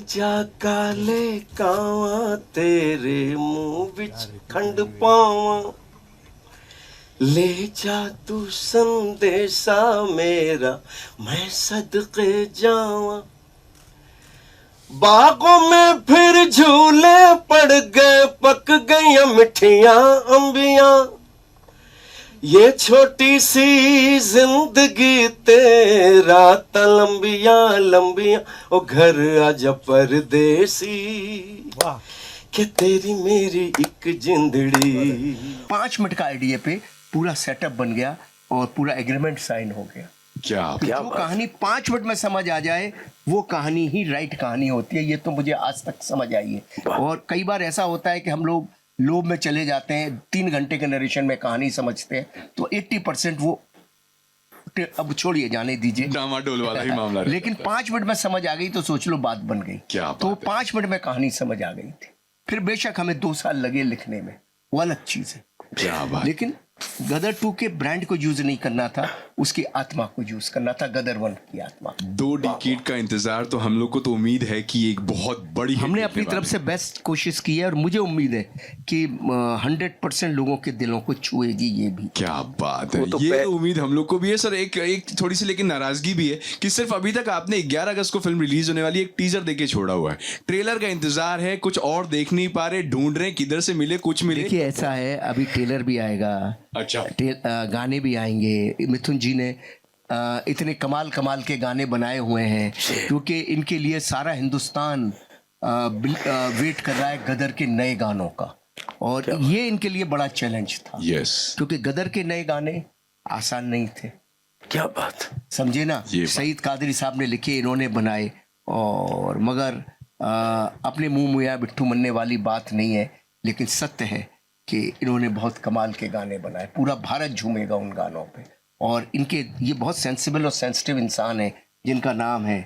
जा काले कावां तेरे मुंह विच खंड पावां ले जा तू संदेशा मेरा मैं सदके जावां बागों में फिर झूले पड़ गए पक गई मिठियां अंबियां ये छोटी सी जिंदगी तेरा लंबियां लंबियां ओ घर आजा परदेसी कि तेरी मेरी एक जिंदड़ी। 5 मिनट का आइडिया पे पूरा सेटअप बन गया और पूरा एग्रीमेंट साइन हो गया। क्या जो कहानी 5 मिनट में समझ आ जाए वो कहानी ही राइट कहानी होती है। ये तो मुझे आज तक समझ आई है। और कई बार ऐसा होता है कि हम लोग लोभ में चले जाते हैं, 3 घंटे के नरेशन में कहानी समझते हैं तो 80% वो अब छोड़िए, जाने दीजिए, डामाडोल वाला ही मामला रहता लेकिन 5 मिनट में समझ आ गई तो सोच लो बात बन गई। क्या तो बात है। 5 मिनट में कहानी समझ आ गई थी। फिर बेशक हमें 2 साल लगे लिखने में, वो अलग चीज है, क्या बात। लेकिन गदर 2 के ब्रांड को यूज नहीं करना था, उसकी आत्मा को यूज करना था, गदर 1 की आत्मा। 2 डिकेड का इंतजार, तो हम लोग को तो उम्मीद है कि एक बहुत बड़ी हमने अपनी तरफ से बेस्ट कोशिश की है और मुझे उम्मीद है कि 100% लोगों के दिलों को छुएगी ये भी। क्या बात है, ये उम्मीद हम लोग को भी है सर। एक थोड़ी सी लेकिन नाराजगी भी है कि सिर्फ अभी तक आपने 11 अगस्त को फिल्म रिलीज होने वाली एक टीजर देके छोड़ा हुआ है। ट्रेलर का इंतजार है, कुछ और देख नहीं पा रहे, ढूंढ रहे किधर से मिले, कुछ मिले। देखिए ऐसा है, अभी ट्रेलर भी आएगा, अच्छा, गाने भी आएंगे। मिथुन जी ने इतने कमाल कमाल के गाने बनाए हुए हैं क्योंकि इनके लिए सारा हिंदुस्तान वेट कर रहा है गदर के नए गानों का, और ये इनके लिए बड़ा चैलेंज था। यस, क्योंकि गदर के नए गाने आसान नहीं थे। क्या बात, समझे ना, सईद कादरी साहब ने लिखे, इन्होंने बनाए, और मगर अपने मुंह मुया बिट्ठू मनने वाली बात नहीं है, लेकिन सत्य है कि इन्होंने बहुत कमाल के गाने बनाए। पूरा भारत झूमेगा उन गानों पे। और इनके ये बहुत सेंसिबल और सेंसिटिव इंसान है जिनका नाम है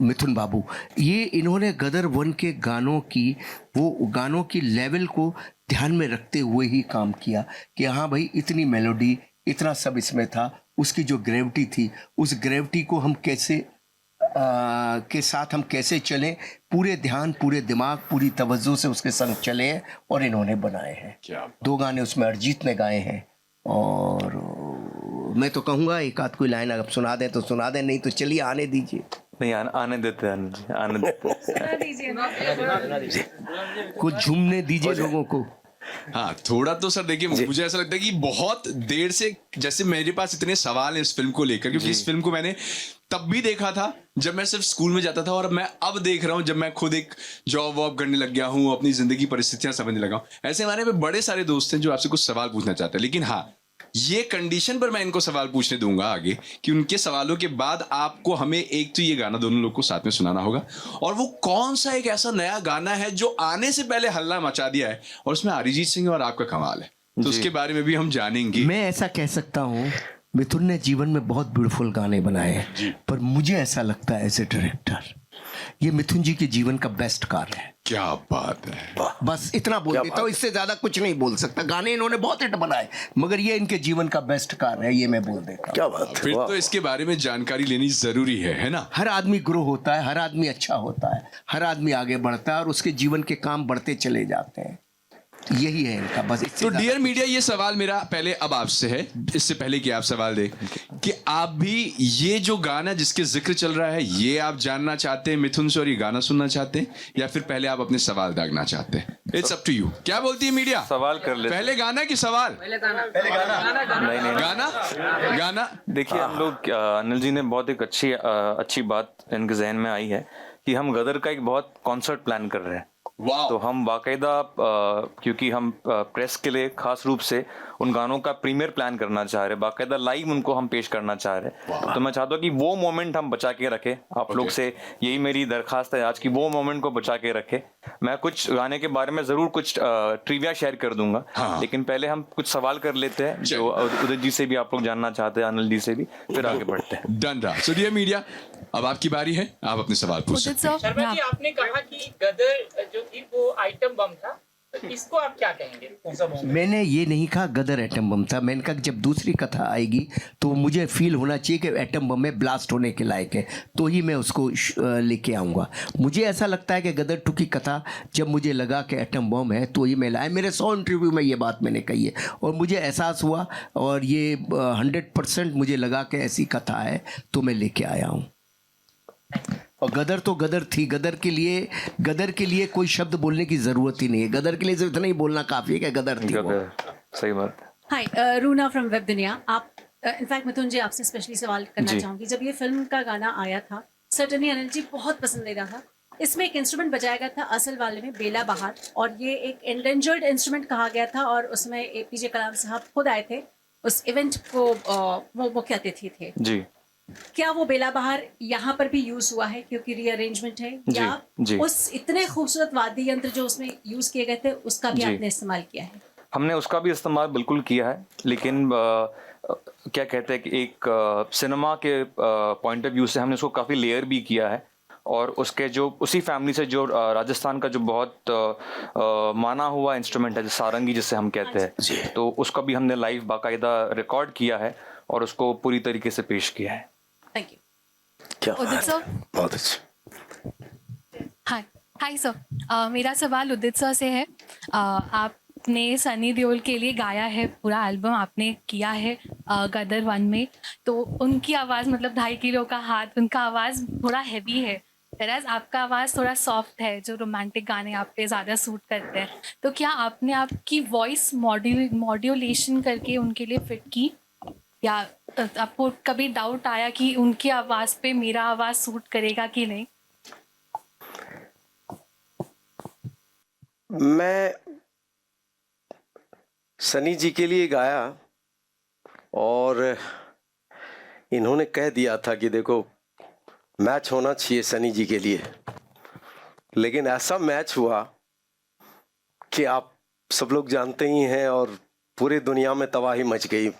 मिथुन बाबू। ये इन्होंने गदर 1 के गानों की लेवल को ध्यान में रखते हुए ही काम किया कि हाँ भाई, इतनी मेलोडी, इतना सब इसमें था। उसकी जो ग्रेविटी थी, उस ग्रेविटी को हम कैसे के साथ हम कैसे चलें, पूरे ध्यान, पूरे दिमाग, पूरी तवज्जो से उसके संग चले हैं और इन्होंने बनाए हैं। 2 गाने उसमें अरिजीत ने गाए हैं, और मैं तो कहूँगा एक आध कोई लाइन अगर सुना दें तो सुना दें, नहीं तो चलिए आने दीजिए। नहीं, आने देते हैं, आने देते कुछ झूमने दीजिए लोगों को। हाँ थोड़ा तो सर देखिए, मुझे ऐसा लगता है कि बहुत देर से, जैसे मेरे पास इतने सवाल हैं इस फिल्म को लेकर, क्योंकि इस फिल्म को मैंने तब भी देखा था जब मैं सिर्फ स्कूल में जाता था, और मैं अब देख रहा हूँ जब मैं खुद एक जॉब वॉब करने लग गया हूँ, अपनी जिंदगी परिस्थितियां समझने लगा हूँ। ऐसे हमारे में बड़े सारे दोस्त हैं जो आपसे कुछ सवाल पूछना चाहते हैं, लेकिन हाँ, ये कंडीशन पर मैं इनको सवाल पूछने दूंगा आगे कि उनके सवालों के बाद आपको हमें एक तो ये गाना दोनों लोग को साथ में सुनाना होगा, और वो कौन सा एक ऐसा नया गाना है जो आने से पहले हल्ला मचा दिया है और उसमें अरिजीत सिंह और आपका कमाल है, तो उसके बारे में भी हम जानेंगे। मैं ऐसा कह सकता हूँ, मिथुन ने जीवन में बहुत ब्यूटीफुल गाने बनाए हैं, पर मुझे ऐसा लगता है एज ए डायरेक्टर ये मिथुन जी के जीवन का बेस्ट कार्य है। क्या बात है, बस इतना बोल देता हूँ, इससे ज्यादा कुछ नहीं बोल सकता। गाने इन्होंने बहुत हिट बनाए, मगर ये इनके जीवन का बेस्ट कार्य है, ये मैं बोल देता हूँ। क्या बात, फिर तो इसके बारे में जानकारी लेनी जरूरी है ना। हर आदमी ग्रो होता है, हर आदमी अच्छा होता है, हर आदमी आगे बढ़ता है और उसके जीवन के काम बढ़ते चले जाते हैं। यही है इनका बस। तो डियर मीडिया, ये सवाल मेरा पहले अब आपसे है, इससे पहले कि आप सवाल दें, कि आप भी ये जो गाना जिसके जिक्र चल रहा है ये आप जानना चाहते हैं मिथुन से और ये गाना सुनना चाहते हैं, या फिर पहले आप अपने सवाल दागना चाहते हैं? It's up to you. क्या बोलती है मीडिया? सवाल कर ले, पहले गाना कि सवाल? पहले गाना। नहीं, गाना। देखिए, हम लोग, अनिल जी ने बहुत एक अच्छी बात इनके जहन में आई है कि हम गदर का एक बहुत कॉन्सर्ट प्लान कर रहे हैं। तो हम बाकायदा, क्योंकि हम प्रेस के लिए खास रूप से उन गानों का प्रीमियर प्लान करना चाह रहे हैं, बाकायदा लाइव उनको हम पेश करना चाह रहे हैं। तो मैं चाहता हूँ कि वो मोमेंट हम बचा के रखें। आप लोग से यही मेरी दरखास्त है आज की, वो मोमेंट को बचा के रखें। मैं कुछ गाने के बारे में जरूर कुछ ट्रिविया शेयर कर दूंगा, लेकिन पहले हम कुछ सवाल कर लेते हैं जो उदय जी से भी आप लोग जानना चाहते हैं, अनिल जी से भी, फिर आगे बढ़ते हैं। डन रहा। सो डियर मीडिया, अब आपकी बारी है, आप अपने सवाल पूछ सकते हैं। शर्मा जी, आपने कहा कि गदर जो थी वो आइटम बम था, तो इसको आप क्या कहेंगे, कौन सा मोमेंट? मैंने ये नहीं कहा गदर एटम बम था, मैंने कहा कि जब दूसरी कथा आएगी तो मुझे फील होना चाहिए कि एटम बम में ब्लास्ट होने के लायक है, तो ही मैं उसको लेके आऊँगा। मुझे ऐसा लगता है कि गदर 2 की कथा जब मुझे लगा कि एटम बम है तो ही मैं लाया। मेरे 100 इंटरव्यू में ये बात मैंने कही है और मुझे एहसास हुआ और ये 100% मुझे लगा कि ऐसी कथा है तो मैं लेके आया हूँ। और गदर तो गदर थी, गदर के लिए कोई शब्द बोलने की ज़रूरत ही नहीं है। गदर के लिए सिर्फ इतना ही बोलना काफ़ी है कि गदर थी वो। सही बात। हाय, रूना फ्रॉम वेब दुनिया। आप इनफैक्ट मिथुन जी आपसे स्पेशली सवाल करना जी। चाहूँगी। जब ये फिल्म का गाना आया था, सर्टनली अनिल जी बहुत पसंदीदा था। इसमें एक इंस्ट्रूमेंट बजाया गया था असल वाले में, बेला बहार, और ये एक एंडेंजर्ड इंस्ट्रूमेंट कहा गया था और उसमें APJ कलाम साहब खुद आए थे उस इवेंट को, वो मुख्य अतिथि थे। जी क्या वो बेला बहार यहाँ पर भी यूज हुआ है क्योंकि रीअरेंजमेंट है, या जी। उस इतने खूबसूरत वाद्य यंत्र जो उसमें यूज किए गए थे उसका भी जी। आपने इस्तेमाल किया है? हमने उसका भी इस्तेमाल बिल्कुल किया है, लेकिन क्या कहते हैं कि एक सिनेमा के पॉइंट ऑफ व्यू से हमने उसको काफ़ी लेयर भी किया है। और उसके जो उसी फैमिली से जो राजस्थान का जो बहुत माना हुआ इंस्ट्रूमेंट है, जो सारंगी जिसे हम कहते हैं, तो उसका भी हमने लाइव बाकायदा रिकॉर्ड किया है और उसको पूरी तरीके से पेश किया है। Thank you. क्या उदित बात है, सर। बहुत अच्छा। हाय सर, मेरा सवाल उदित सर से है। आपने सनी देओल के लिए गाया है, पूरा एल्बम आपने किया है गदर 1 में, तो उनकी आवाज़ मतलब 2.5 किलो का हाथ, उनका आवाज़ थोड़ा हैवी है, वैराज आपका आवाज़ थोड़ा सॉफ्ट है, जो रोमांटिक गाने आप पे ज़्यादा सूट करते हैं। तो क्या आपने आपकी वॉइस मॉड्यूलेशन करके उनके लिए फिट की, या आपको कभी डाउट आया कि उनकी आवाज़ पे मेरा आवाज़ सूट करेगा कि नहीं? मैं सनी जी के लिए गाया और इन्होंने कह दिया था कि देखो मैच होना चाहिए सनी जी के लिए, लेकिन ऐसा मैच हुआ कि आप सब लोग जानते ही हैं और पूरी दुनिया में तबाही मच गई।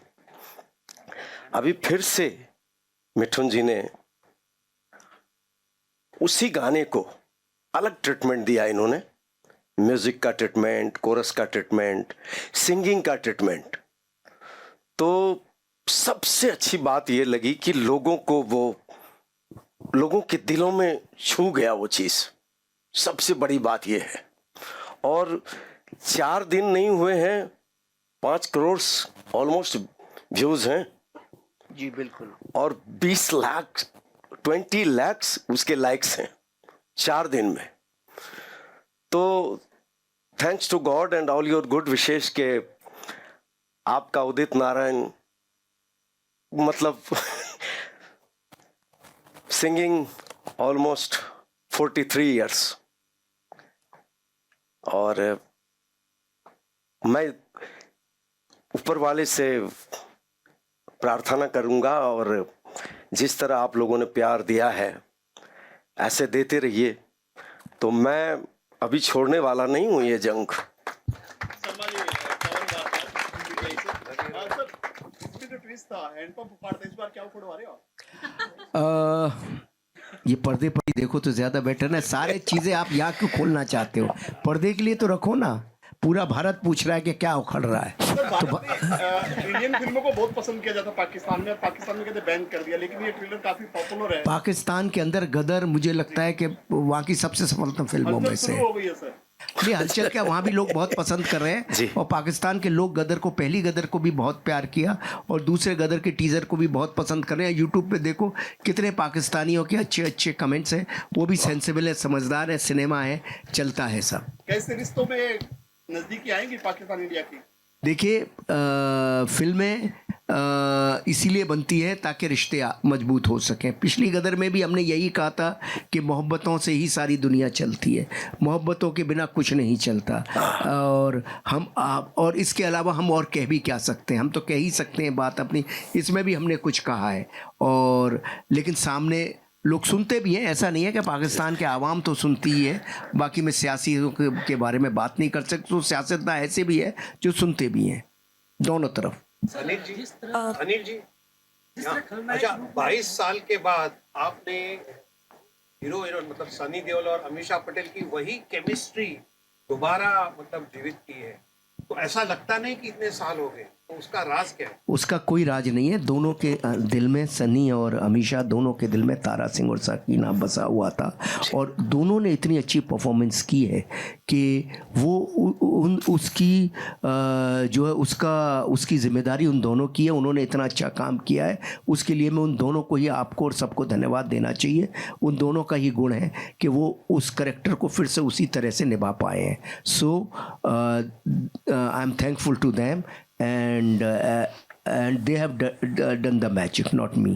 अभी फिर से मिठुन जी ने उसी गाने को अलग ट्रीटमेंट दिया। इन्होंने म्यूजिक का ट्रीटमेंट, कोरस का ट्रीटमेंट, सिंगिंग का ट्रीटमेंट। तो सबसे अच्छी बात यह लगी कि लोगों के दिलों में छू गया वो चीज। सबसे बड़ी बात यह है। और 4 दिन नहीं हुए हैं, 5 करोड़ ऑलमोस्ट व्यूज हैं जी बिल्कुल। और 20 लाख 20 लाख उसके लाइक्स हैं 4 दिन में। तो thanks to God and all your good wishes के आपका उदित नारायण मतलब सिंगिंग ऑलमोस्ट 43 इयर्स। और मैं ऊपर वाले से प्रार्थना करूंगा और जिस तरह आप लोगों ने प्यार दिया है ऐसे देते रहिए। तो मैं अभी छोड़ने वाला नहीं हूं ये जंग। ये पर्दे पर ही देखो तो ज्यादा बेटर ना। सारे चीजें आप यहाँ क्यों खोलना चाहते हो? पर्दे के लिए तो रखो ना। पूरा भारत पूछ रहा है कि क्या उखड़ रहा है। तो इंडियन फिल्मों को बहुत पसंद किया जाता पाकिस्तान में, पाकिस्तान में कहते बैन कर दिया, लेकिन ये ट्रेलर काफी पॉपुलर है। पाकिस्तान के अंदर गदर मुझे लगता है कि वहाँ की सबसे सफलतम फिल्मों में से हो गई है सर। नहीं, हलचल क्या, वहाँ भी लोग बहुत पसंद कर रहे हैं। और पाकिस्तान के लोग गदर को, पहली गदर को भी बहुत प्यार किया और दूसरे गदर के टीजर को भी बहुत पसंद कर रहे हैं। यूट्यूब पे देखो कितने पाकिस्तानियों के अच्छे अच्छे कमेंट्स हैं। वो भी सेंसिबल है, समझदार है, सिनेमा है, चलता है सब। कैसे रिश्तों में नजदीकी आएंगी पाकिस्तान इंडिया की? देखिए, फिल्में इसीलिए बनती है ताकि रिश्ते मजबूत हो सकें। पिछली गदर में भी हमने यही कहा था कि मोहब्बतों से ही सारी दुनिया चलती है, मोहब्बतों के बिना कुछ नहीं चलता। और इसके अलावा हम और कह भी क्या सकते हैं? हम तो कह ही सकते हैं बात अपनी। इसमें भी हमने कुछ कहा है और लेकिन सामने लोग सुनते भी हैं। ऐसा नहीं है कि पाकिस्तान के आवाम तो सुनती ही है। बाकी मैं सियासियों के बारे में बात नहीं कर सकता। तो सियासतदान ऐसे भी है जो सुनते भी हैं, दोनों तरफ। अनिल जी, अच्छा 22 साल के बाद आपने हीरो हीरोइन मतलब सनी देओल और अमीषा पटेल की वही केमिस्ट्री दोबारा मतलब जीवित की है, तो ऐसा लगता नहीं कि इतने साल हो गए, तो उसका राज क्या है? उसका कोई राज नहीं है। दोनों के दिल में, सनी और अमीषा दोनों के दिल में तारा सिंह और साकीना बसा हुआ था, और दोनों ने इतनी अच्छी परफॉर्मेंस की है कि वो उसकी जो है उसकी जिम्मेदारी उन दोनों की है। उन्होंने इतना अच्छा काम किया है, उसके लिए मैं उन दोनों को ही, आपको और सबको धन्यवाद देना चाहिए। उन दोनों का ही गुण है कि वो उस करेक्टर को फिर से उसी तरह से निभा पाए हैं। So I am thankful to them, and they have done the magic, not me.